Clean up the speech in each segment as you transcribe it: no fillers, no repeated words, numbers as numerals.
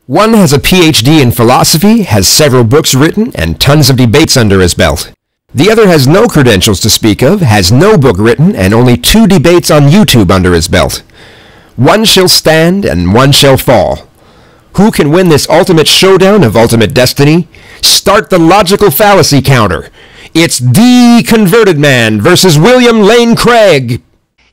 One has a PhD in philosophy, has several books written, and tons of debates under his belt. The other has no credentials to speak of, has no book written, and only 2 debates on YouTube under his belt. One shall stand, and one shall fall. Who can win this ultimate showdown of ultimate destiny? Start the logical fallacy counter. It's Deconverted Man versus William Lane Craig.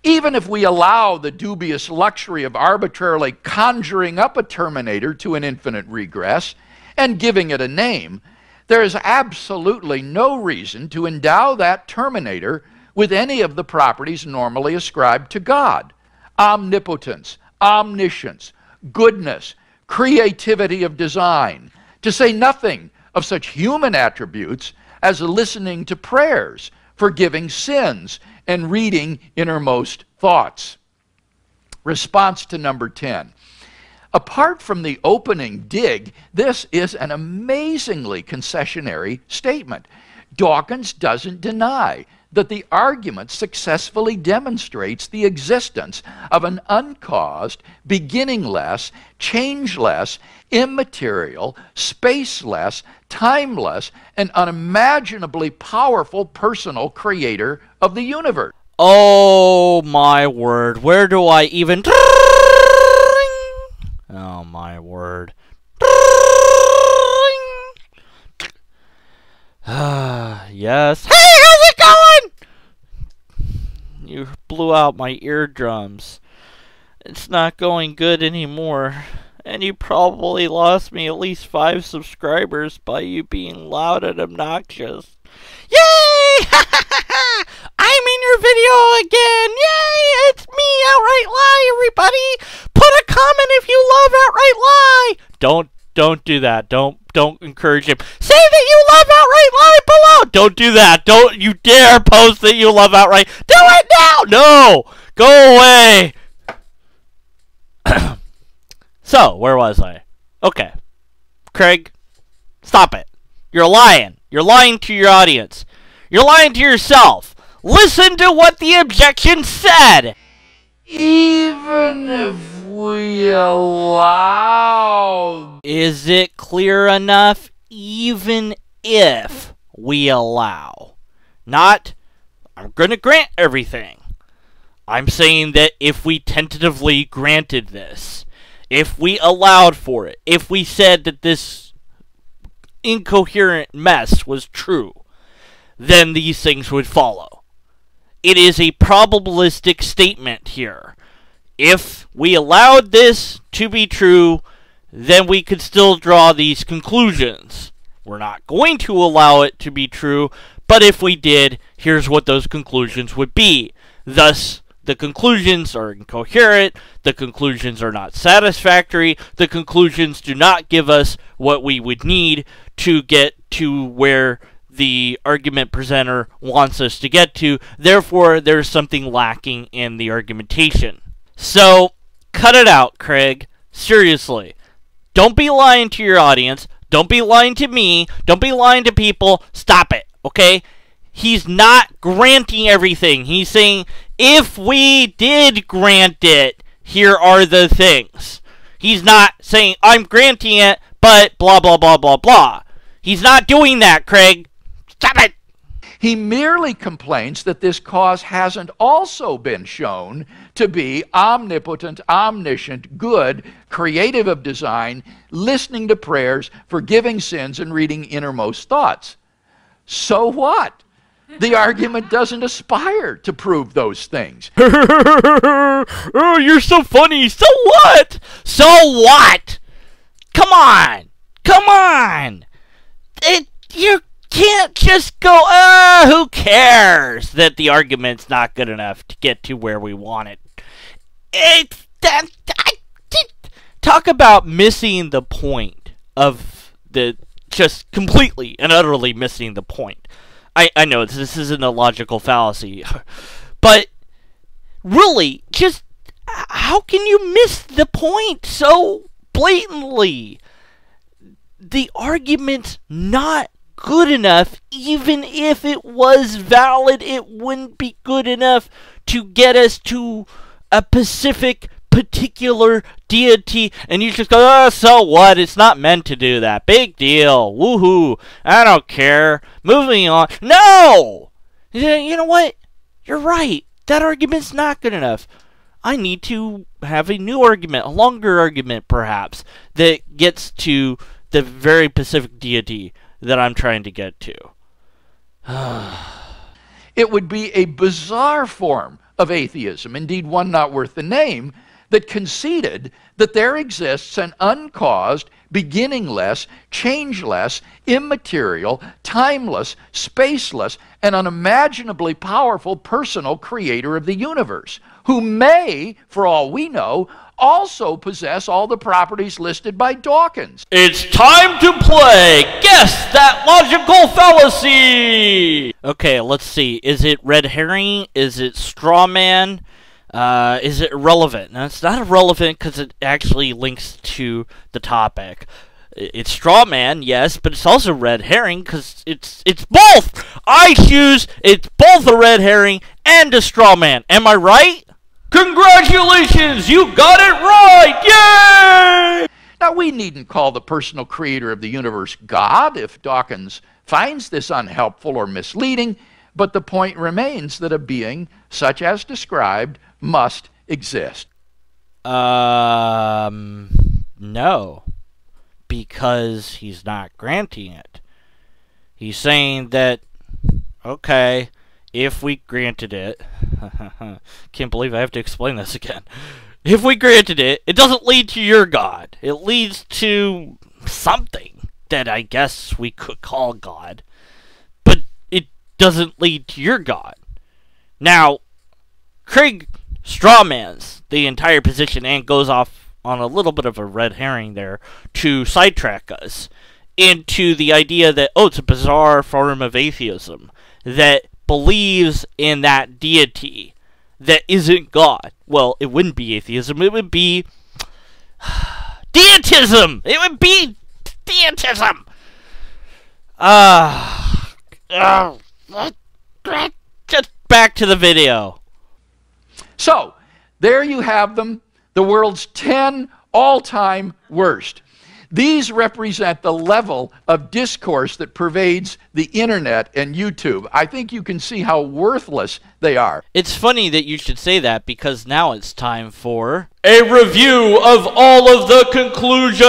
Even if we allow the dubious luxury of arbitrarily conjuring up a terminator to an infinite regress and giving it a name, there is absolutely no reason to endow that terminator with any of the properties normally ascribed to God: omnipotence, omniscience, goodness, creativity of design, to say nothing of such human attributes as listening to prayers, forgiving sins, and reading innermost thoughts. Response to number 10. Apart from the opening dig, this is an amazingly concessionary statement. Dawkins doesn't deny that the argument successfully demonstrates the existence of an uncaused, beginningless, changeless, immaterial, spaceless, timeless, and unimaginably powerful personal creator of the universe. Oh my word, where do I even... Oh my word. Yes. Hey, how's it going? You blew out my eardrums. It's not going good anymore. And you probably lost me at least 5 subscribers by you being loud and obnoxious. Yay! I'm in your video again! Yay! It's me, Outright Lie, everybody! Put a comment if you love Outright Lie! Don't do that. Don't encourage him. Say that you love Outright Lie below! Don't do that. Don't you dare post that you love Outright. Do it now! No! Go away! So, where was I? Okay. Craig, stop it. You're lying. You're lying to your audience. You're lying to yourself. Listen to what the objection said. Even if we allow... Is it clear enough? Even if we allow. Not, I'm going to grant everything. I'm saying that if we tentatively granted this, if we allowed for it, if we said that this incoherent mess was true, then these things would follow. It is a probabilistic statement here. If we allowed this to be true, then we could still draw these conclusions. We're not going to allow it to be true, but if we did, here's what those conclusions would be. Thus, the conclusions are incoherent, the conclusions are not satisfactory, the conclusions do not give us what we would need to get to where the argument presenter wants us to get to. Therefore, there's something lacking in the argumentation. So, cut it out, Craig. Seriously. Don't be lying to your audience. Don't be lying to me. Don't be lying to people. Stop it, okay? He's not granting everything. He's saying, if we did grant it, here are the things. He's not saying, I'm granting it, but blah, blah, blah, blah, blah. He's not doing that, Craig. Stop it! He merely complains that this cause hasn't also been shown to be omnipotent, omniscient, good, creative of design, listening to prayers, forgiving sins, and reading innermost thoughts. So what? The argument doesn't aspire to prove those things. Oh, you're so funny. So what? So what? Come on. Come on. You can't just go, who cares that the argument's not good enough to get to where we want it. Talk about missing the point of just completely and utterly missing the point. I know this isn't a logical fallacy, but really, just how can you miss the point so blatantly? The argument's not good enough. Even if it was valid, it wouldn't be good enough to get us to a specific particular deity, and you just go, oh, so what? It's not meant to do that. Big deal. Woohoo. I don't care. Moving on. No! You know what? You're right. That argument's not good enough. I need to have a new argument, a longer argument perhaps, that gets to the very specific deity that I'm trying to get to. It would be a bizarre form of atheism, indeed one not worth the name, that conceded that there exists an uncaused, beginningless, changeless, immaterial, timeless, spaceless, and unimaginably powerful personal creator of the universe, who may, for all we know, also possess all the properties listed by Dawkins. It's time to play Guess That Logical Fallacy! Okay, let's see. Is it red herring? Is it straw man? Is it irrelevant? Now, it's not irrelevant because it actually links to the topic. It's straw man, yes, but it's also red herring because it's both! I choose it's both a red herring and a straw man. Am I right? Congratulations! You got it right! Yay! Now, we needn't call the personal creator of the universe God if Dawkins finds this unhelpful or misleading, but the point remains that a being such as described must exist. No. Because he's not granting it. He's saying that, okay, if we granted it, can't believe I have to explain this again. If we granted it, it doesn't lead to your God. It leads to something that I guess we could call God. But it doesn't lead to your God. Now, Craig strawmans the entire position and goes off on a little bit of a red herring there to sidetrack us into the idea that, oh, it's a bizarre form of atheism that believes in that deity that isn't God. Well, it wouldn't be atheism. It would be deitism. It would be deitism. Just back to the video. So, there you have them, the world's 10 all-time worst. These represent the level of discourse that pervades the internet and YouTube. I think you can see how worthless they are. It's funny that you should say that because now it's time for a review of all of the conclusions.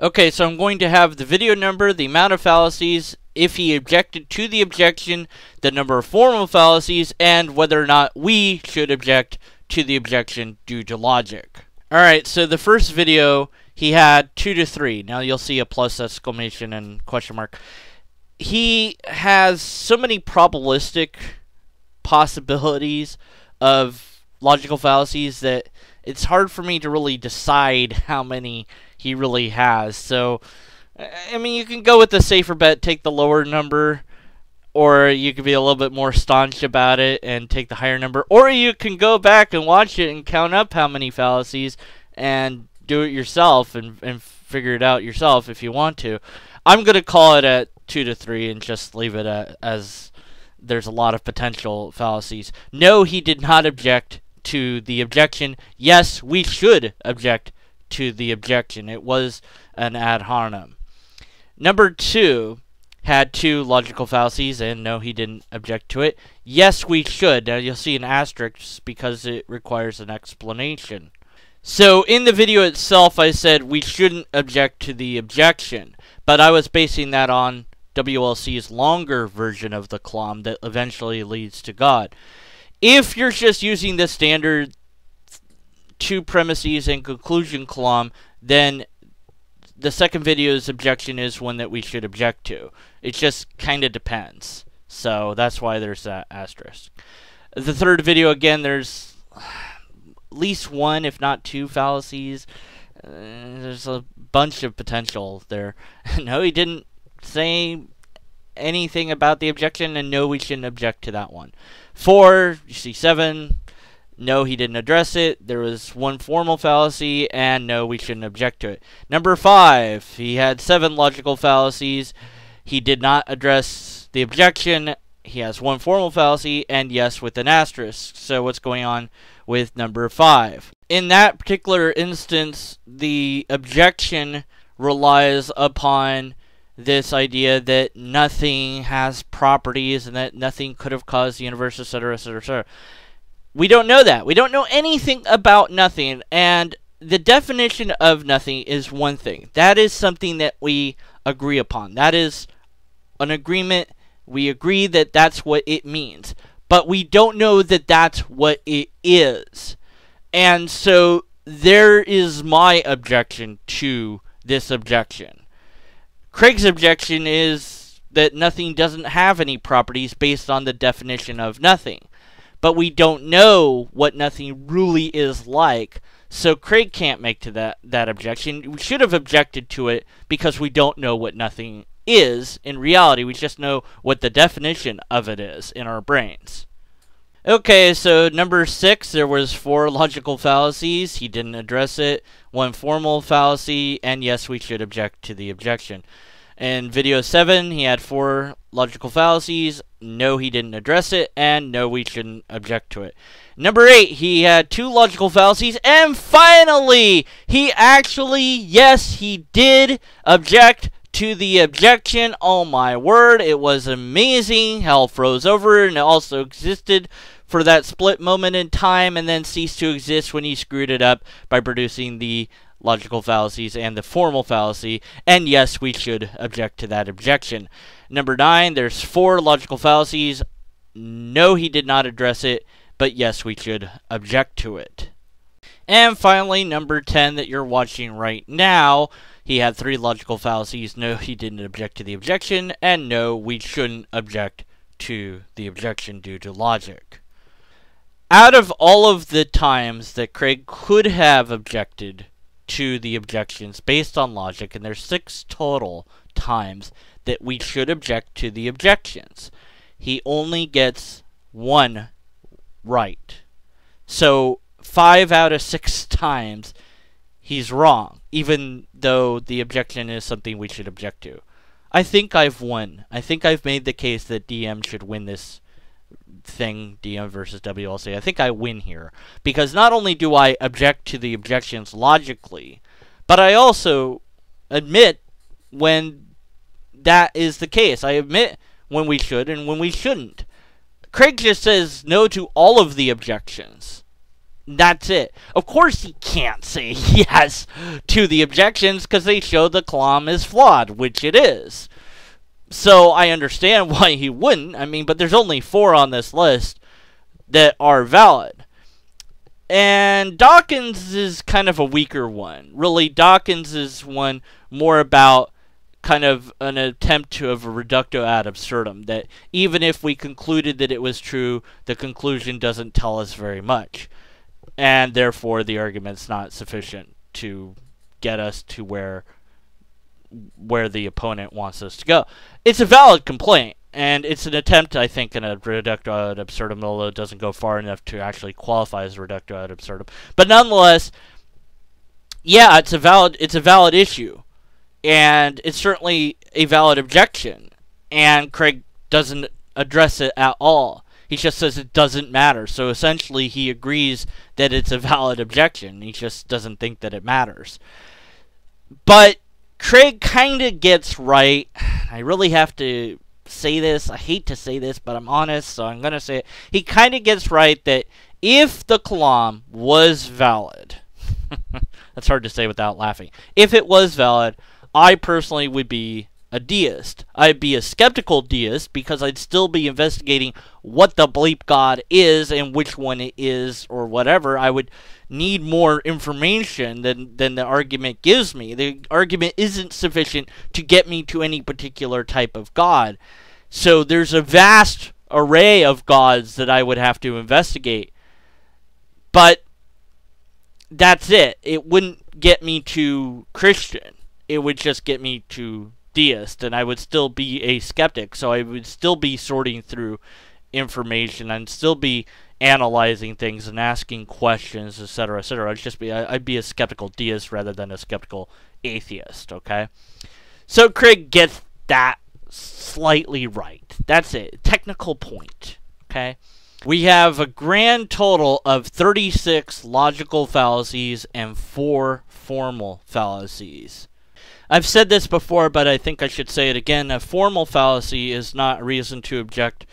Okay, so I'm going to have the video number, the amount of fallacies, if he objected to the objection, the number of formal fallacies, and whether or not we should object to the objection due to logic. Alright, so the first video, he had 2 to 3. Now you'll see a plus exclamation and question mark. He has so many probabilistic possibilities of logical fallacies that it's hard for me to really decide how many he really has. So, I mean, you can go with the safer bet, take the lower number, or you could be a little bit more staunch about it and take the higher number, or you can go back and watch it and count up how many fallacies and do it yourself and figure it out yourself if you want to. I'm going to call it at 2 to 3 and just leave it as there's a lot of potential fallacies. No, he did not object to the objection. Yes, we should object to the objection. It was an ad hominem. Number 2 had 2 logical fallacies, and no, he didn't object to it. Yes, we should. Now, you'll see an asterisk because it requires an explanation. So, in the video itself, I said we shouldn't object to the objection, but I was basing that on WLC's longer version of the clom that eventually leads to God. If you're just using the standard 2 premises and conclusion clom, then the second video's objection is one that we should object to. It just kind of depends. So that's why there's that asterisk. The third video, again, there's at least 1, if not 2 fallacies. There's a bunch of potential there. No, he didn't say anything about the objection, and no, we shouldn't object to that one. 4, you see 7. No, he didn't address it. There was 1 formal fallacy, and no, we shouldn't object to it. Number 5, he had 7 logical fallacies. He did not address the objection. He has 1 formal fallacy, and yes, with an asterisk. So what's going on with number 5. In that particular instance, the objection relies upon this idea that nothing has properties and that nothing could have caused the universe, etc., etc., etc. We don't know that. We don't know anything about nothing, and the definition of nothing is one thing. That is something that we agree upon. That is an agreement. We agree that that's what it means. But we don't know that that's what it is. And so there is my objection to this objection. Craig's objection is that nothing doesn't have any properties based on the definition of nothing. But we don't know what nothing really is like, so Craig can't make to that objection. We should have objected to it because we don't know what nothing is. In reality, we just know what the definition of it is in our brains. Okay, so number 6, there was 4 logical fallacies. He didn't address it. 1 formal fallacy, and yes, we should object to the objection. In video 7, he had 4 logical fallacies. No, he didn't address it, and no, we shouldn't object to it. Number 8, he had 2 logical fallacies, and finally, he actually, yes, he did object to the objection. Oh my word, it was amazing. Hell froze over, and it also existed for that split moment in time, and then ceased to exist when he screwed it up by producing the logical fallacies and the formal fallacy, and yes, we should object to that objection. Number 9, there's 4 logical fallacies. No, he did not address it, but yes, we should object to it. And finally, number 10 that you're watching right now, he had 3 logical fallacies. No, he didn't object to the objection, and no, we shouldn't object to the objection due to logic. Out of all of the times that Craig could have objected to the objections based on logic, and there's 6 total times that we should object to the objections, he only gets 1 right. So 5 out of 6 times he's wrong, even though the objection is something we should object to. I think I've won. I think I've made the case that DM should win this thing, DM versus WLC. I think I win here, because not only do I object to the objections logically, but I also admit when that is the case. I admit when we should and when we shouldn't. Craig just says no to all of the objections. That's it. Of course he can't say yes to the objections because they show the clom is flawed, which it is. So I understand why he wouldn't. I mean, but there's only 4 on this list that are valid. And Dawkins is kind of a weaker one. Really, Dawkins is one more about kind of an attempt of a reductio ad absurdum, that even if we concluded that it was true, the conclusion doesn't tell us very much. And therefore, the argument's not sufficient to get us to where the opponent wants us to go. It's a valid complaint, and it's an attempt, I think, in a reductio ad absurdum, although it doesn't go far enough to actually qualify as a reductio ad absurdum. But nonetheless, yeah, it's a valid issue, and it's certainly a valid objection, and Craig doesn't address it at all. He just says it doesn't matter. So essentially, he agrees that it's a valid objection. He just doesn't think that it matters. But Craig kind of gets right. I really have to say this. I hate to say this, but I'm honest, so I'm going to say it. He kind of gets right that if the kalam was valid, that's hard to say without laughing. If it was valid, I personally would be a deist. I'd be a skeptical deist because I'd still be investigating what the bleep god is and which one it is or whatever. I would need more information than the argument gives me. The argument isn't sufficient to get me to any particular type of god. So there's a vast array of gods that I would have to investigate. But that's it. It wouldn't get me to Christian. It would just get me to deist, and I would still be a skeptic, so I would still be sorting through information and still be analyzing things and asking questions, etc., etc. I'd be a skeptical deist rather than a skeptical atheist, okay? So Craig gets that slightly right. That's it. Technical point, okay? We have a grand total of 36 logical fallacies and 4 formal fallacies. I've said this before, but I think I should say it again. A formal fallacy is not a reason to object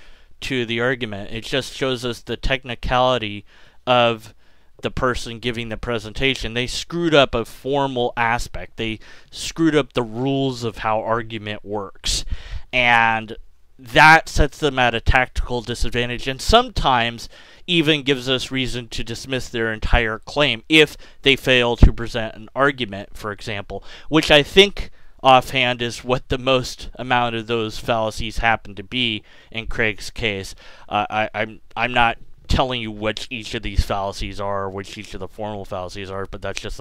to the argument. It just shows us the technicality of the person giving the presentation. They screwed up a formal aspect. They screwed up the rules of how argument works. And that sets them at a tactical disadvantage, and sometimes even gives us reason to dismiss their entire claim if they fail to present an argument, for example, which I think offhand is what the most amount of those fallacies happen to be in Craig's case. I'm not telling you which each of these fallacies are, or which each of the formal fallacies are, but that's just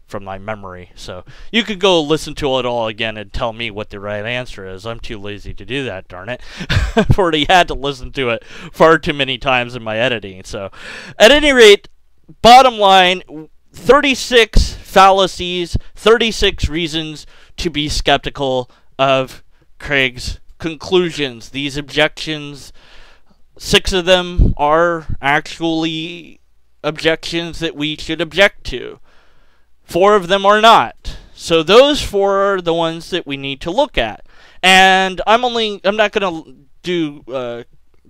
from my memory. So you could go listen to it all again and tell me what the right answer is. I'm too lazy to do that, darn it. I've already had to listen to it far too many times in my editing. So at any rate, bottom line, 36 fallacies, 36 reasons to be skeptical of Craig's conclusions. These objections, 6 of them are actually objections that we should object to. 4 of them are not. So those 4 are the ones that we need to look at. And I'm not going to do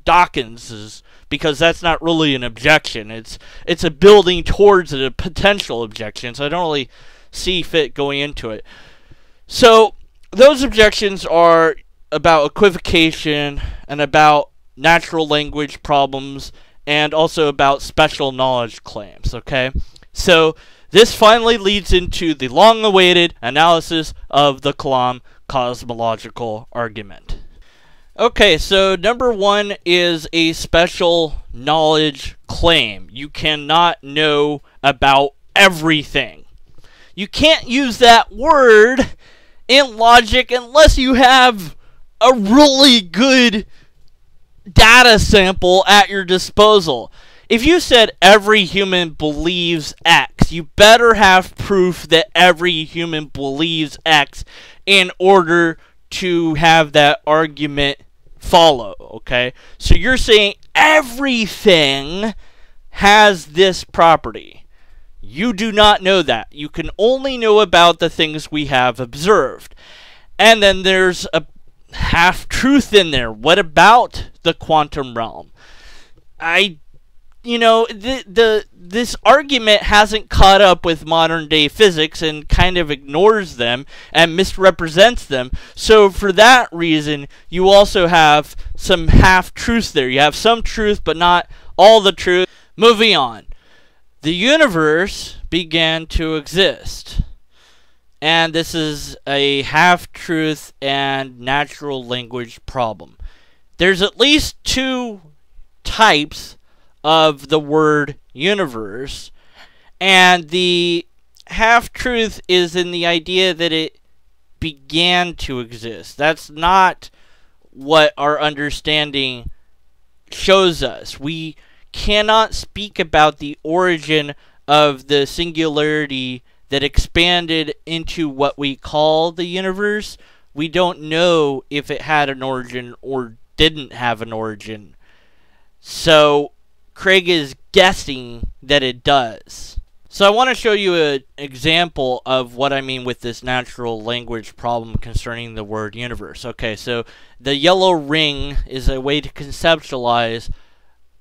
Dawkins's, because that's not really an objection. It's a building towards a potential objection, so I don't really see fit going into it. So those objections are about equivocation and about natural language problems and also about special knowledge claims, okay? So this finally leads into the long-awaited analysis of the Kalam cosmological argument. Okay, so number 1 is a special knowledge claim. You cannot know about everything. You can't use that word in logic unless you have a really good data sample at your disposal. If you said every human believes X, you better have proof that every human believes X in order to have that argument follow, okay? So you're saying everything has this property. You do not know that. You can only know about the things we have observed. And then there's a half-truth in there. What about the quantum realm? This argument hasn't caught up with modern day physics and kind of ignores them and misrepresents them. So for that reason, you also have some half-truths there. You have some truth, but not all the truth. Moving on. The universe began to exist. And this is a half-truth and natural language problem. There's at least 2 types of the word universe, and the half-truth is in the idea that it began to exist. That's not what our understanding shows us. We cannot speak about the origin of the singularity that expanded into what we call the universe. We don't know if it had an origin or didn't have an origin. So Craig is guessing that it does. So I want to show you an example of what I mean with this natural language problem concerning the word universe. Okay, so the yellow ring is a way to conceptualize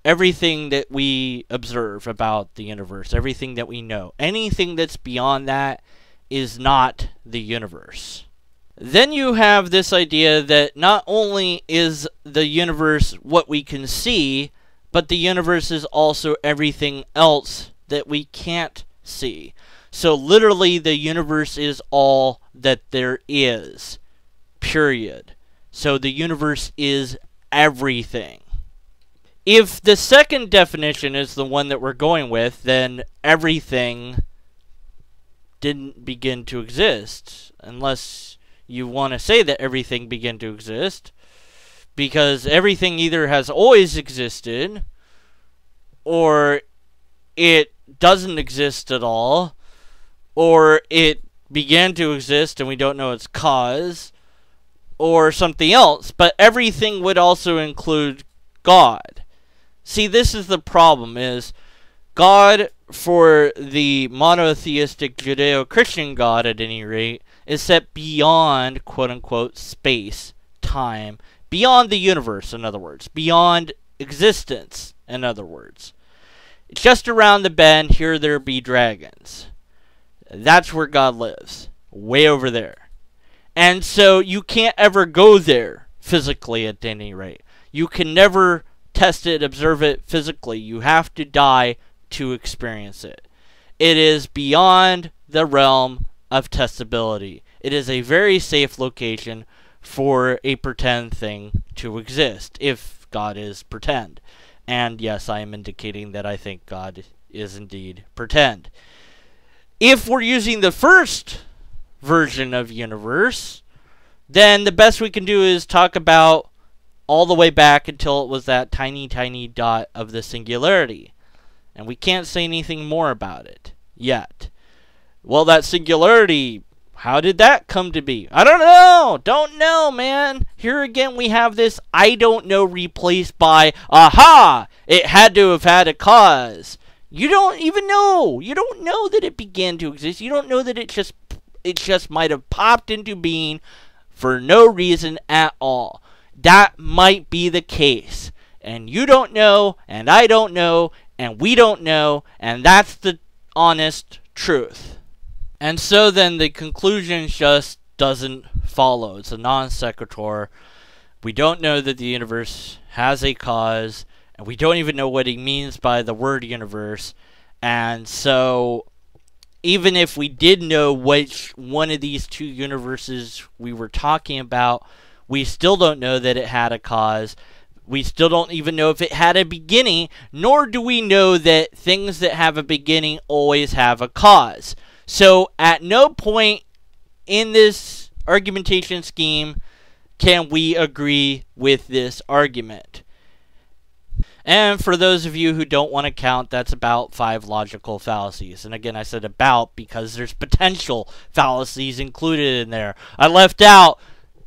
everything that we observe about the universe, everything that we know. Anything that's beyond that is not the universe. Then you have this idea that not only is the universe what we can see, but the universe is also everything else that we can't see. So literally the universe is all that there is. Period. So the universe is everything. If the second definition is the one that we're going with, then everything didn't begin to exist. Unless you want to say that everything began to exist. Because everything either has always existed, or it doesn't exist at all, or it began to exist and we don't know its cause, or something else. But everything would also include God. See, this is the problem, is God, for the monotheistic Judeo-Christian God at any rate, is set beyond, quote-unquote, space, time, beyond the universe, in other words, beyond existence, in other words. Just around the bend, here there be dragons. That's where God lives, way over there. And so you can't ever go there physically at any rate. You can never test it, observe it physically. You have to die to experience it. It is beyond the realm of testability. It is a very safe location for a pretend thing to exist, if God is pretend. And yes, I am indicating that I think God is indeed pretend. If we're using the first version of universe, then the best we can do is talk about all the way back until it was that tiny, tiny dot of the singularity. And we can't say anything more about it yet. Well, that singularity, how did that come to be? I don't know. Don't know, man. Here again we have this I don't know replaced by aha! It had to have had a cause. You don't even know. You don't know that it began to exist. You don't know that it just might have popped into being for no reason at all. That might be the case. And you don't know, and I don't know, and we don't know, and that's the honest truth. And so then the conclusion just doesn't follow. It's a non sequitur. We don't know that the universe has a cause, and we don't even know what he means by the word universe. And so even if we did know which one of these two universes we were talking about, we still don't know that it had a cause. We still don't even know if it had a beginning, nor do we know that things that have a beginning always have a cause. So at no point in this argumentation scheme can we agree with this argument. And for those of you who don't want to count, that's about 5 logical fallacies. And again, I said about because there's potential fallacies included in there. I left out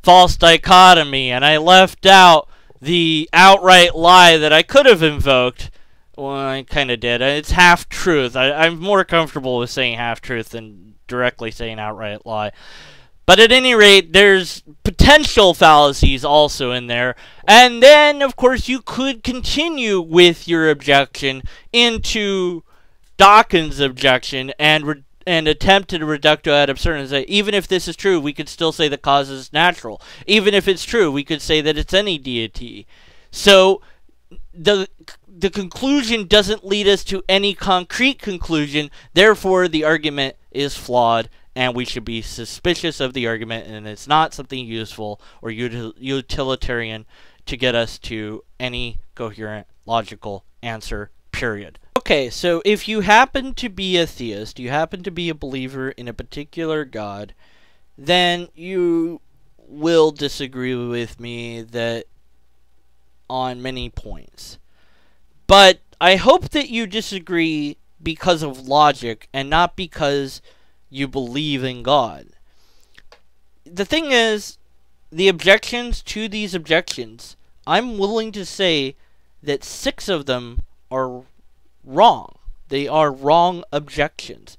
false dichotomy, and I left out the outright lie that I could have invoked. Well, I kind of did. It's half-truth. I'm more comfortable with saying half-truth than directly saying outright lie. But at any rate, there's potential fallacies also in there. And then, of course, you could continue with your objection into Dawkins' objection and attempt to reducto ad absurdum and say, even if this is true, we could still say the cause is natural. Even if it's true, we could say that it's any deity. So the conclusion doesn't lead us to any concrete conclusion. Therefore, the argument is flawed, and we should be suspicious of the argument, and it's not something useful or utilitarian to get us to any coherent, logical answer, period. Okay, so if you happen to be a theist, you happen to be a believer in a particular God, then you will disagree with me that on many points. But I hope that you disagree because of logic and not because you believe in God. The thing is, the objections to these objections, I'm willing to say that 6 of them are wrong. They are wrong objections,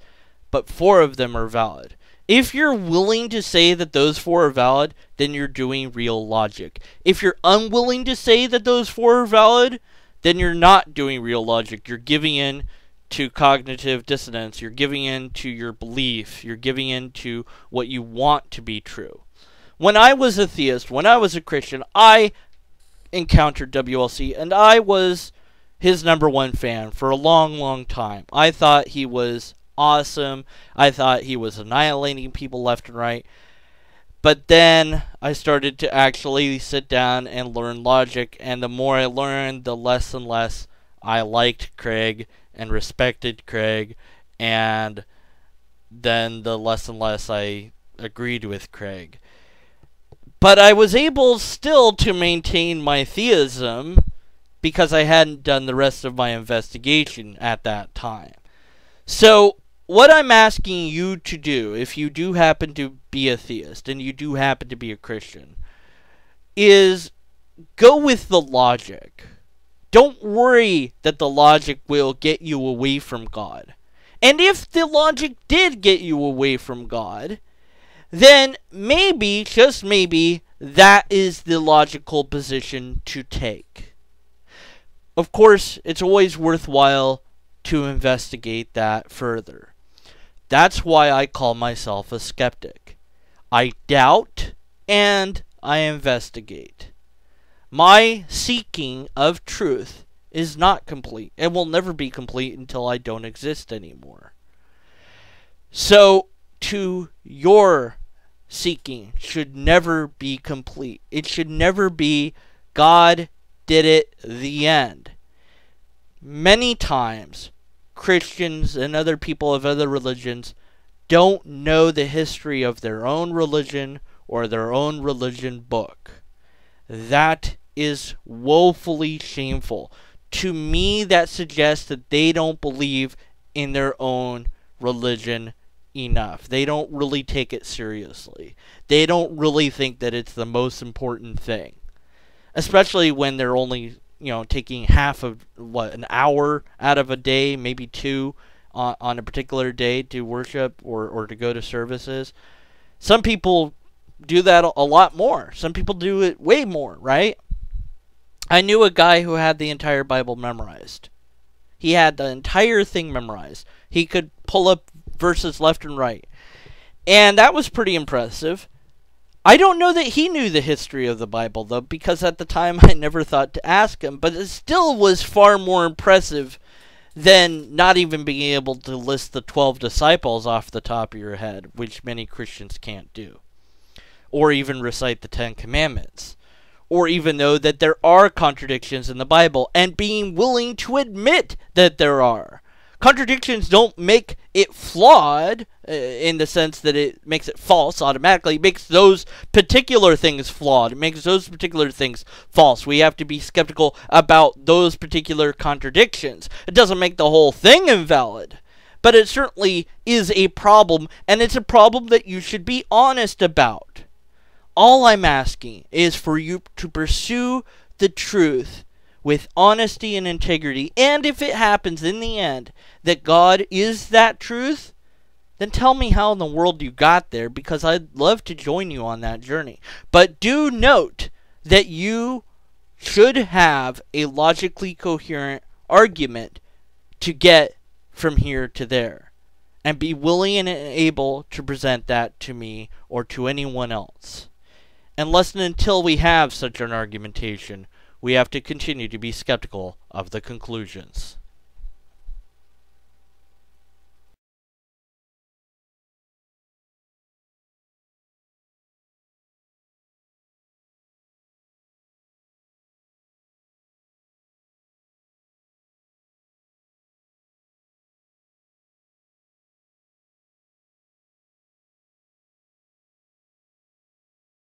but 4 of them are valid. If you're willing to say that those 4 are valid, then you're doing real logic. If you're unwilling to say that those 4 are valid, then you're not doing real logic. You're giving in to cognitive dissonance. You're giving in to your belief. You're giving in to what you want to be true. When I was a theist, when I was a Christian, I encountered WLC, and I was his #1 fan for a long, long time. I thought he was awesome. I thought he was annihilating people left and right. But then I started to actually sit down and learn logic, and the more I learned, the less and less I liked Craig and respected Craig, and then the less and less I agreed with Craig. But I was able still to maintain my theism because I hadn't done the rest of my investigation at that time. So what I'm asking you to do, if you do happen to be a theist and you do happen to be a Christian, is go with the logic. Don't worry that the logic will get you away from God. And if the logic did get you away from God, then maybe, just maybe, that is the logical position to take. Of course, it's always worthwhile to investigate that further. That's why I call myself a skeptic. I doubt and I investigate. My seeking of truth is not complete. It will never be complete until I don't exist anymore. So, your seeking should never be complete. It should never be, God did it, the end. Many times, Christians and other people of other religions don't know the history of their own religion or their own religion book. That is woefully shameful. To me, that suggests that they don't believe in their own religion enough. They don't really take it seriously. They don't really think that it's the most important thing. Especially when they're only, taking half of, an hour out of a day, maybe 2, on a particular day to worship or to go to services. Some people do that a lot more. Some people do it way more, right? I knew a guy who had the entire Bible memorized. He had the entire thing memorized. He could pull up verses left and right. And that was pretty impressive. I don't know that he knew the history of the Bible, though, because at the time I never thought to ask him. But it still was far more impressive than not even being able to list the 12 disciples off the top of your head, which many Christians can't do. Or even recite the 10 Commandments. Or even know that there are contradictions in the Bible, and being willing to admit that there are. Contradictions don't make it flawed in the sense that it makes it false automatically. It makes those particular things flawed. It makes those particular things false. We have to be skeptical about those particular contradictions. It doesn't make the whole thing invalid. But it certainly is a problem, and it's a problem that you should be honest about. All I'm asking is for you to pursue the truth with honesty and integrity. And if it happens in the end that God is that truth, then tell me how in the world you got there, because I'd love to join you on that journey. But do note that you should have a logically coherent argument to get from here to there. And be willing and able to present that to me or to anyone else. Unless and until we have such an argumentation, we have to continue to be skeptical of the conclusions.